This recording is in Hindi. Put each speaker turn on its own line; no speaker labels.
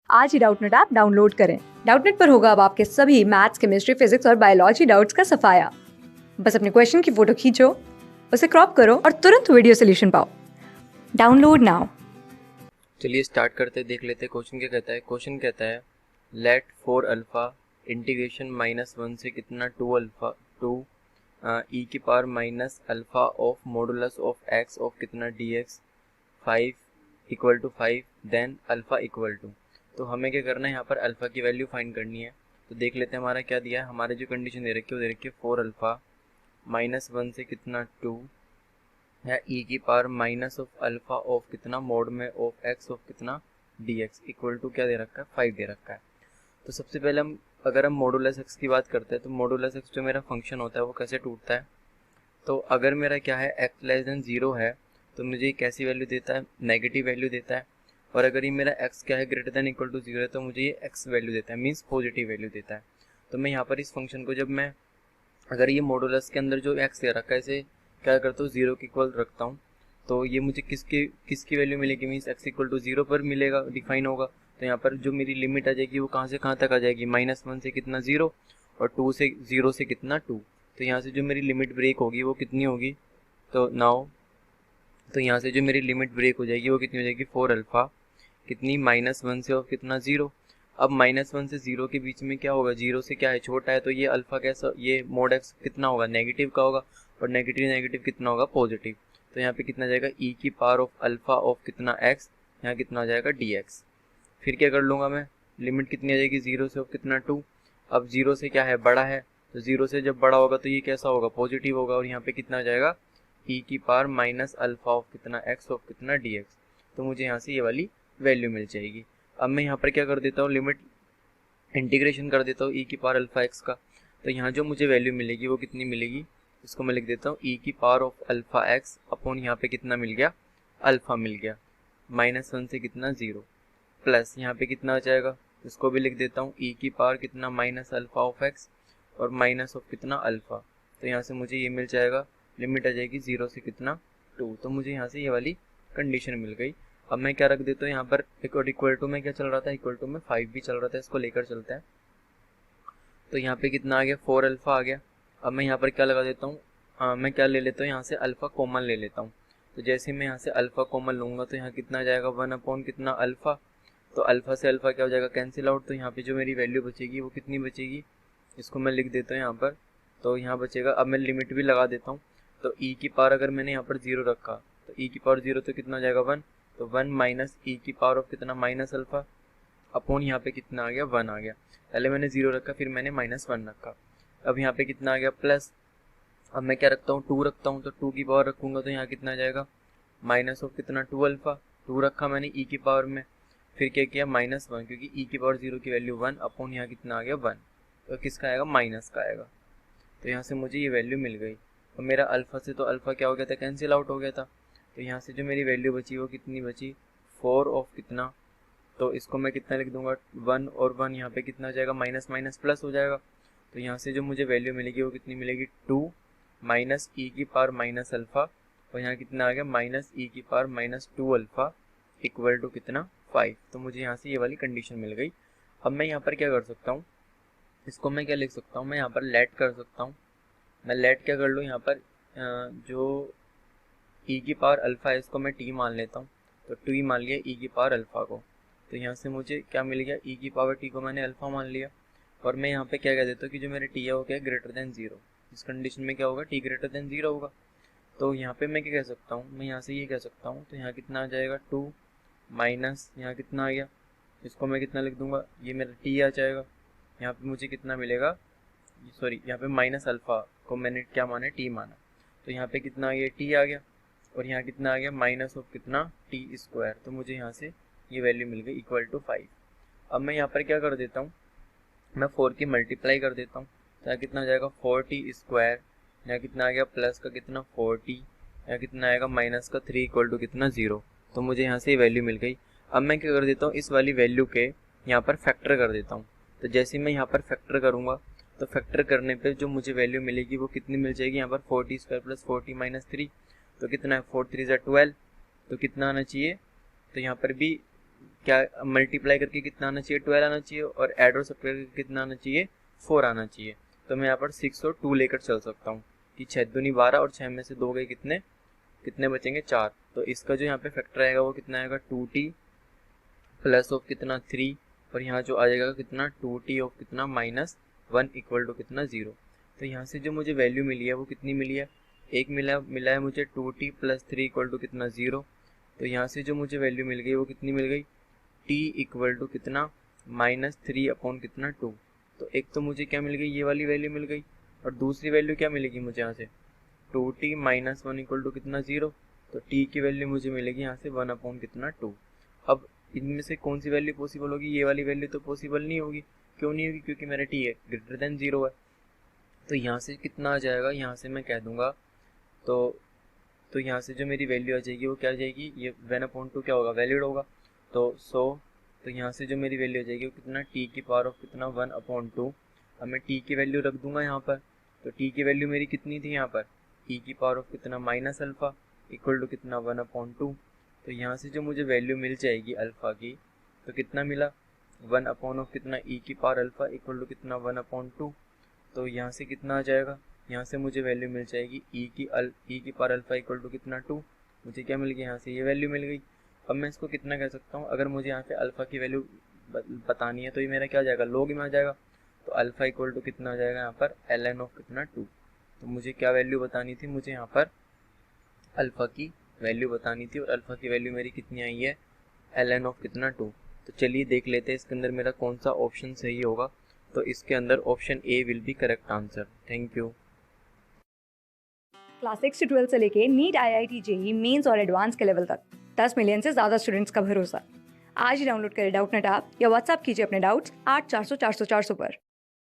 आज ही डाउटनेट ऐप डाउनलोड करें। डाउटनेट पर होगा अब आपके सभी मैथ्स, केमिस्ट्री, फिजिक्स और बायोलॉजी डाउट्स का सफाया। बस अपने क्वेश्चन की फोटो खींचो, उसे क्रॉप करो और तुरंत वीडियो सोल्यूशन पाओ। Download now.
चलिए स्टार्ट करते देख लेते हैं क्वेश्चन क्या कहता है। क्वेश्चन कहता है लेट 4 अल्फा इंटीग्रेशन -1 से कितना 2 अल्फा 2 ई की power minus alpha of modulus of x of कितना dx 5 equal to 5 then alpha equal to. तो हमें क्या करना है, यहाँ पर अल्फा की वैल्यू फाइंड करनी है। तो देख लेते हैं हमारा क्या दिया है। हमारे जो कंडीशन दे रखी है वो दे रखी है 4 अल्फा -1 से कितना 2 है ई की power minus of alpha of कितना मोड में ऑफ एक्स ऑफ कितना dx इक्वल टू क्या दे रखा है 5 दे रखा है। तो सबसे पहले अगर हम मॉडुलस एक्स की बात करते हैं तो मॉडुलस एक्स जो मेरा फंक्शन होता है वो कैसे टूटता है। तो अगर मेरा क्या है एक्स लेस देन 0 है तो मुझे ये कैसी वैल्यू देता है, नेगेटिव वैल्यू देता है। और अगर ये मेरा एक्स क्या है ग्रेटर देन इक्वल टू 0 है तो मुझे ये एक्स वैल्यू देता है, मीन्स पॉजिटिव वैल्यू देता है। तो मैं यहाँ पर इस फंक्शन को जब मैं अगर ये मॉडुलस के अंदर जो एक्स दे रखा है इसे क्या करता हूँ 0 के इक्वल रखता हूँ, तो ये मुझे किसकी वैल्यू मिलेगी, मीन्स एक्स इक्वल टू 0 पर मिलेगा, डिफाइन होगा। तो यहाँ पर जो मेरी लिमिट आ जाएगी वो कहाँ से कहाँ तक आ जाएगी, -1 से कितना 0 और 2 से 0 से कितना 2। तो यहाँ से जो मेरी लिमिट ब्रेक होगी वो कितनी होगी, तो यहाँ से जो मेरी लिमिट ब्रेक हो जाएगी वो कितनी हो जाएगी 4 अल्फा कितनी -1 से और कितना 0। अब -1 से 0 के बीच में क्या होगा, 0 से क्या है छोटा है, तो ये अल्फा कैसा, ये मोड एक्स कितना होगा नेगेटिव का होगा और नेगेटिव नेगेटिव कितना होगा पॉजिटिव। तो यहाँ पे कितना जाएगा ई की पावर ऑफ अल्फा ऑफ कितना एक्स, यहाँ कितना आ जाएगा dx। फिर क्या कर लूँगा मैं, लिमिट कितनी आ जाएगी 0 से ऑफ कितना 2। अब 0 से क्या है बड़ा है, तो 0 से जब बड़ा होगा तो ये कैसा होगा पॉजिटिव होगा और यहाँ पे कितना आ जाएगा ई की पावर माइनस अल्फा ऑफ कितना एक्स ऑफ कितना dx। तो मुझे यहाँ से ये वाली वैल्यू मिल जाएगी। अब मैं यहाँ पर क्या कर देता हूँ, लिमिट इंटीग्रेशन कर देता हूँ ई की पावर अल्फा एक्स का। तो यहाँ जो मुझे वैल्यू मिलेगी वो कितनी मिलेगी, इसको मैं लिख देता हूँ ई की power of alpha x upon यहाँ पे कितना मिल गया, अल्फा मिल गया -1 से कितना 0 प्लस यहाँ पे कितना आ जाएगा, इसको भी लिख देता हूँ ई की पावर कितना माइनस अल्फा ऑफ एक्स और माइनस ऑफ कितना अल्फा। तो यहाँ से मुझे ये मिल जाएगा, लिमिट आ जाएगी 0 से कितना 2। तो मुझे यहाँ से ये वाली कंडीशन मिल गई। अब मैं क्या रख देता हूँ यहाँ पर इक्वल टू में क्या चल रहा था, इक्वल टू में 5 भी चल रहा था, इसको लेकर चलते हैं। तो यहाँ पे कितना आ गया 4 अल्फा आ गया। अब मैं यहाँ पर क्या लगा देता हूँ, मैं क्या ले लेता हूँ यहाँ से अल्फा कॉमन ले लेता हूँ। तो जैसे मैं यहाँ से अल्फा कॉमन लूँगा तो यहाँ कितना आ जाएगा 1 अपॉन कितना अल्फा। तो अल्फा से अल्फा क्या हो जाएगा कैंसिल आउट। तो यहाँ पे जो मेरी वैल्यू बचेगी वो कितनी बचेगी, इसको मैं लिख देता हूँ यहाँ पर। तो यहाँ बचेगा, अब मैं लिमिट भी लगा देता हूँ। तो ई की पावर अगर मैंने यहाँ पर 0 रखा तो ई की पावर 0 तो कितना आ जाएगा 1। तो 1 माइनस ई की पावर ऑफ कितना माइनस अल्फा अपॉन यहाँ पे कितना आ गया 1 आ गया। पहले मैंने 0 रखा फिर मैंने -1 रखा। अब यहाँ पे कितना आ गया प्लस। अब मैं क्या रखता हूँ 2 रखता हूँ, तो 2 की पावर रखूँगा तो यहाँ कितना आ जाएगा माइनस ऑफ कितना 2 अल्फा। 2 रखा मैंने ई की पावर में, फिर क्या किया -1 क्योंकि ई की पावर 0 की वैल्यू 1 अपॉन यहाँ कितना आ गया 1। तो किसका आएगा माइनस का आएगा। तो यहाँ से मुझे ये वैल्यू मिल गई और मेरा अल्फ़ा से तो अल्फ़ा क्या हो गया था कैंसिल आउट हो गया था। तो यहाँ से जो मेरी वैल्यू बची वो कितनी बची 4 ऑफ कितना, तो इसको मैं कितना लिख दूंगा 1 और 1 यहाँ पे कितना हो जाएगा माइनस माइनस प्लस हो जाएगा। तो यहाँ से जो मुझे वैल्यू मिलेगी वो कितनी मिलेगी 2 माइनस ई की पावर माइनस अल्फ़ा और यहाँ कितना आ गया माइनस ई की पावर -2 अल्फ़ा इक्वल टू कितना 5। तो मुझे यहाँ से ये वाली कंडीशन मिल गई। अब मैं यहाँ पर क्या कर सकता हूँ, इसको मैं क्या लिख सकता हूँ, मैं यहाँ पर लेट कर सकता हूँ। मैं लेट क्या कर लूँ यहाँ पर, जो ई की पावर अल्फ़ा है इसको मैं टी मान लेता हूँ। तो टी मान लिया ई की पावर अल्फ़ा को। तो यहाँ से मुझे क्या मिल गया, ई की पावर टी को मैंने अल्फ़ा मान लिया और मैं यहाँ पे क्या कह देता हूँ कि जो मेरे टी है वो क्या है ग्रेटर देन 0। इस कंडीशन में क्या होगा टी ग्रेटर देन 0 होगा। तो यहाँ पे मैं क्या कह सकता हूँ, मैं यहाँ से ये कह सकता हूँ, तो यहाँ कितना आ जाएगा 2 माइनस यहाँ कितना आ गया, इसको मैं कितना लिख दूंगा, ये मेरा टी आ जाएगा। यहाँ पे मुझे कितना मिलेगा, सॉरी यहाँ पे माइनस अल्फ़ा को मैंने क्या माना टी माना। तो यहाँ पे कितना आ गया टी आ गया और यहाँ कितना आ गया माइनस ऑफ कितना टी स्क्वायर। तो मुझे यहाँ से ये वैल्यू मिल गई इक्वल टू 5। अब मैं यहाँ पर क्या कर देता हूँ, मैं 4 की मल्टीप्लाई कर देता हूँ। तो यहाँ कितना आ जाएगा 4t स्क्वायर, यहाँ कितना आ गया प्लस का कितना 4t, यहाँ कितना आएगा माइनस का 3 इक्वल टू कितना 0। तो मुझे यहाँ से ये वैल्यू मिल गई। अब मैं क्या कर देता हूँ, इस वाली वैल्यू के यहाँ पर फैक्टर कर देता हूँ। तो जैसे मैं यहाँ पर फैक्टर करूँगा तो फैक्टर करने पे जो मुझे वैल्यू मिलेगी वो कितनी मिल जाएगी, यहाँ पर 4t square plus 4t minus 3। तो कितना है 4 3 12। तो कितना आना चाहिए, तो यहाँ पर भी क्या मल्टीप्लाई करके कितना आना चाहिए, 12 आना चाहिए, और ऐड और सब्ट्रैक्ट करके कितना आना चाहिए, 4 आना चाहिए। तो मैं यहाँ पर 6 और 2 लेकर चल सकता हूँ कि 6 दूनी 12 और 6 में से 2 गए कितने, कितने बचेंगे 4। तो इसका जो यहाँ पे फैक्टर आएगा वो कितना आएगा 2t प्लस ऑफ कितना 3, और यहाँ जो आ जाएगा कितना 2t ऑफ कितना -1 इक्वल टू कितना 0। तो यहाँ से जो मुझे वैल्यू मिली है वो कितनी मिली है, एक मिला है मुझे 2t प्लस 3 इक्वल टू कितना 0। तो यहाँ से जो मुझे वैल्यू मिल गई वो कितनी मिल गई, t इक्वल टू कितना -3 अपॉन कितना 2। तो एक तो मुझे क्या मिल गई, ये वाली वैल्यू मिल गई, और दूसरी वैल्यू क्या मिलेगी मुझे यहाँ से 2t माइनस 1 इक्वल टू कितना 0। तो t की वैल्यू मुझे मिलेगी यहाँ से 1 अपॉन कितना 2। अब इनमें से कौन सी वैल्यू पॉसिबल होगी, ये वाली वैल्यू तो पॉसिबल नहीं होगी। क्यों नहीं होगी, क्योंकि मेरा t है ग्रेटर देन 0 है। तो यहाँ से कितना आ जाएगा, यहाँ से मैं कह दूंगा तो यहाँ से जो मेरी वैल्यू आ जाएगी वो क्या आ जाएगी, ये 1/2 क्या होगा, वैलिड होगा। तो यहाँ से जो मेरी वैल्यू आ जाएगी वो कितना t की पावर ऑफ कितना 1/2। अब मैं t की वैल्यू रख दूंगा यहाँ पर। तो t की वैल्यू मेरी कितनी थी यहाँ पर, e की पावर ऑफ कितना -अल्फ़ा इक्वल टू कितना 1/2। तो यहाँ से जो मुझे वैल्यू मिल जाएगी अल्फ़ा की, तो कितना मिला 1 ऑफ कितना e की पावर अल्फ़ा इक्वल टू कितना 1/2। तो यहाँ से कितना आ जाएगा, यहाँ से मुझे वैल्यू मिल जाएगी e की पावर अल्फ़ा इक्वल टू कितना 2। मुझे क्या मिल गया, यहाँ से ये वैल्यू मिल गई। अब मैं इसको कितना कह सकता हूँ, अगर मुझे यहाँ पे अल्फ़ा की वैल्यू बतानी है तो ये मेरा क्या आ जाएगा, लॉग में आ जाएगा। तो अल्फ़ा इक्वल टू कितना आ जाएगा यहाँ पर ln ऑफ कितना 2। तो मुझे क्या वैल्यू बतानी थी, मुझे यहाँ पर अल्फ़ा की वैल्यू बतानी थी, और अल्फ़ा की वैल्यू मेरी कितनी आई है ln ऑफ कितना 2। तो चलिए देख लेते हैं इसके अंदर मेरा कौन सा ऑप्शन सही होगा। तो इसके अंदर option A will be correct answer. Thank you.
Class 6 से 12 से लेके नीट, IIT, JEE मेंस और एडवांस के लेवल तक 10 मिलियन से ज्यादा स्टूडेंट्स का भरोसा। आज ही डाउनलोड करें डाउटनेट ऐप या व्हाट्सएप कीजिए अपने डाउट्स 8400 400 400 पर।